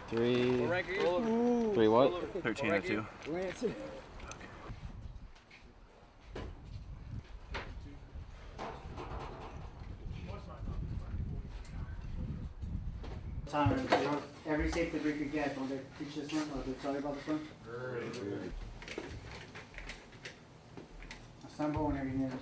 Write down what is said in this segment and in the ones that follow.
Three what? 1302. Every safety we could get, don't they teach this one or they tell you about this one? Assemble whenever you need to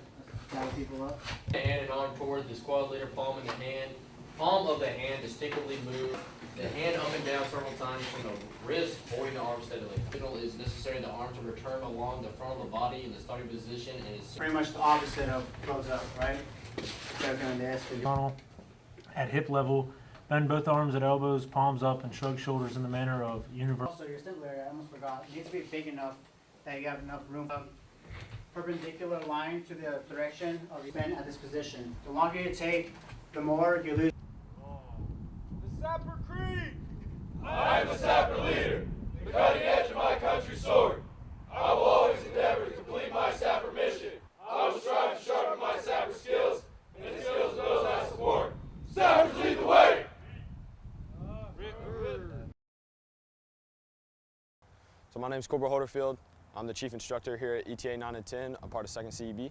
gather people up. Hand and arm toward the squad leader, palm in the hand. Palm of the hand distinctly move the hand up and down several times from the wrist, holding the arm steadily. Signal is necessary the arm to return along the front of the body in the starting position and is pretty much the opposite of close up, right? At hip level, bend both arms at elbows, palms up, and shrug shoulders in the manner of universal. Also, your stimulator, area, I almost forgot, it needs to be big enough that you have enough room. Perpendicular line to the direction of your bend at this position. The longer you take, the more you lose. The Sapper Creed! I am a Sapper leader, the cutting edge of my country's sword. I will always endeavor to complete my Sapper mission. I will strive to sharpen my Sapper skills and the skills of those I support. Sappers lead the way! So my name is Corporal Holderfield. I'm the chief instructor here at ETA 9 and 10. I'm part of 2nd CEB.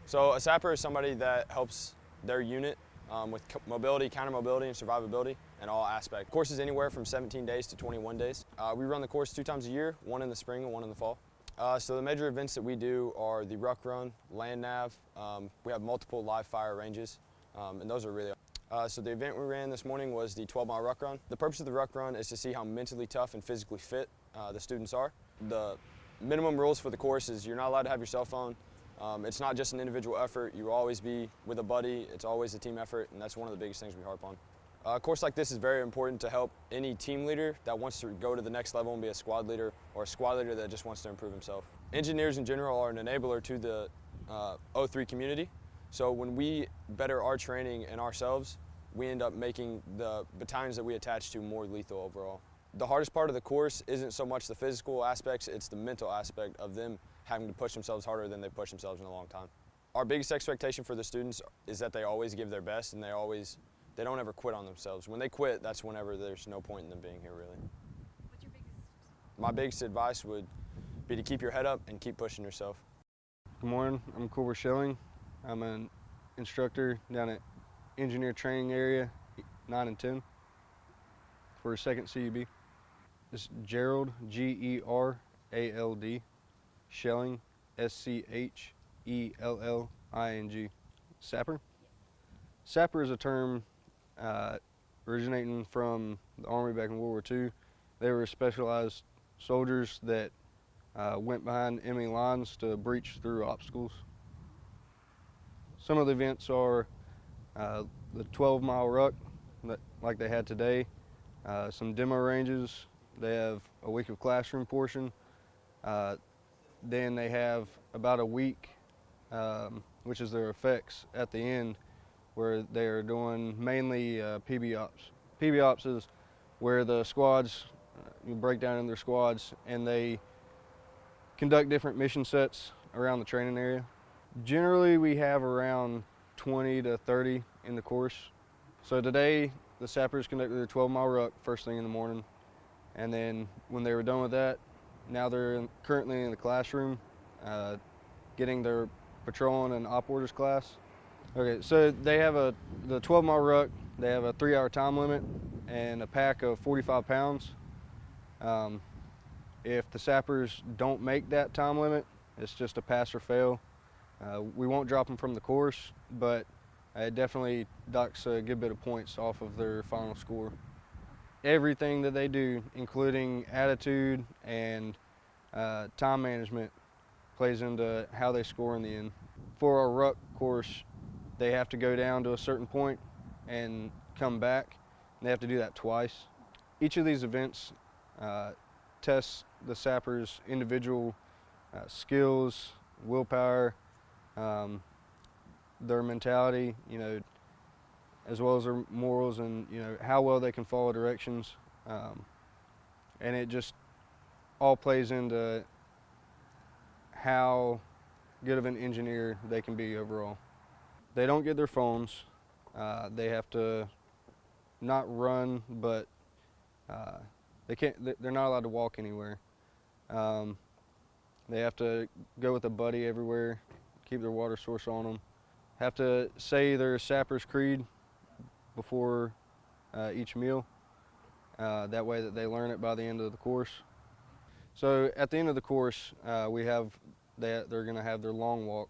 So a sapper is somebody that helps their unit with mobility, counter-mobility, and survivability in all aspects. Course is anywhere from 17 days to 21 days. We run the course 2 times a year, one in the spring and one in the fall. So the major events that we do are the ruck run, land nav. We have multiple live fire ranges, and those are really so the event we ran this morning was the 12-mile ruck run. The purpose of the ruck run is to see how mentally tough and physically fit the students are. The minimum rules for the course is you're not allowed to have your cell phone. It's not just an individual effort. You will always be with a buddy. It's always a team effort, and that's one of the biggest things we harp on. A course like this is very important to help any team leader that wants to go to the next level and be a squad leader, or a squad leader that just wants to improve himself. Engineers in general are an enabler to the O3 community. So when we better our training and ourselves, we end up making the battalions that we attach to more lethal overall. The hardest part of the course isn't so much the physical aspects, it's the mental aspect of them having to push themselves harder than they've pushed themselves in a long time. Our biggest expectation for the students is that they always give their best and they don't ever quit on themselves. When they quit, that's whenever there's no point in them being here, really. What's your biggest advice? My biggest advice would be to keep your head up and keep pushing yourself. Good morning, I'm Corporal Schelling. I'm an instructor down at Engineer Training Area 9 and 10 for 2nd CEB. It's Gerald, G-E-R-A-L-D, Schelling, S-C-H-E-L-L-I-N-G. Sapper? Sapper is a term originating from the Army back in World War II. They were specialized soldiers that went behind enemy lines to breach through obstacles. Some of the events are the 12-mile ruck, like they had today, some demo ranges. They have a week of classroom portion. Then they have about a week, which is their effects at the end, where they are doing mainly PB ops. PB ops is where the squads, you break down in their squads, and they conduct different mission sets around the training area. Generally, we have around 20 to 30 in the course. So today, the sappers conducted their 12-mile ruck first thing in the morning. And then when they were done with that, now they're currently in the classroom getting their patrolling and op orders class. Okay, so they have the 12-mile ruck, they have a 3-hour time limit and a pack of 45 pounds. If the sappers don't make that time limit, it's just a pass or fail. We won't drop them from the course, but it definitely docks a good bit of points off of their final score. Everything that they do, including attitude and time management, plays into how they score in the end. For our ruck course, they have to go down to a certain point and come back. They have to do that twice. Each of these events tests the sappers' individual skills, willpower, their mentality, as well as their morals and, how well they can follow directions. And it just all plays into how good of an engineer they can be overall. They don't get their phones. They have to not run, but they're not allowed to walk anywhere. They have to go with a buddy everywhere, keep their water source on them. Have to say their Sapper's Creed before each meal. That way that they learn it by the end of the course. So at the end of the course, they're going to have their long walk,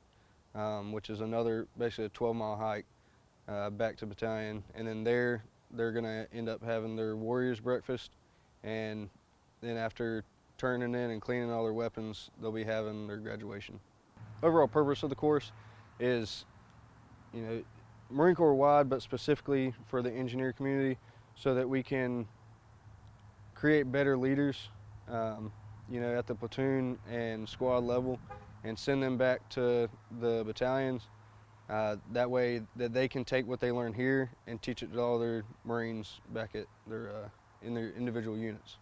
which is basically a 12-mile hike back to battalion. And then they're going to end up having their warrior's breakfast. And then after turning in and cleaning all their weapons, they'll be having their graduation. Overall purpose of the course is, Marine Corps wide, but specifically for the engineer community, so that we can create better leaders, at the platoon and squad level, and send them back to the battalions. That way that they can take what they learn here and teach it to all their Marines back at in their individual units.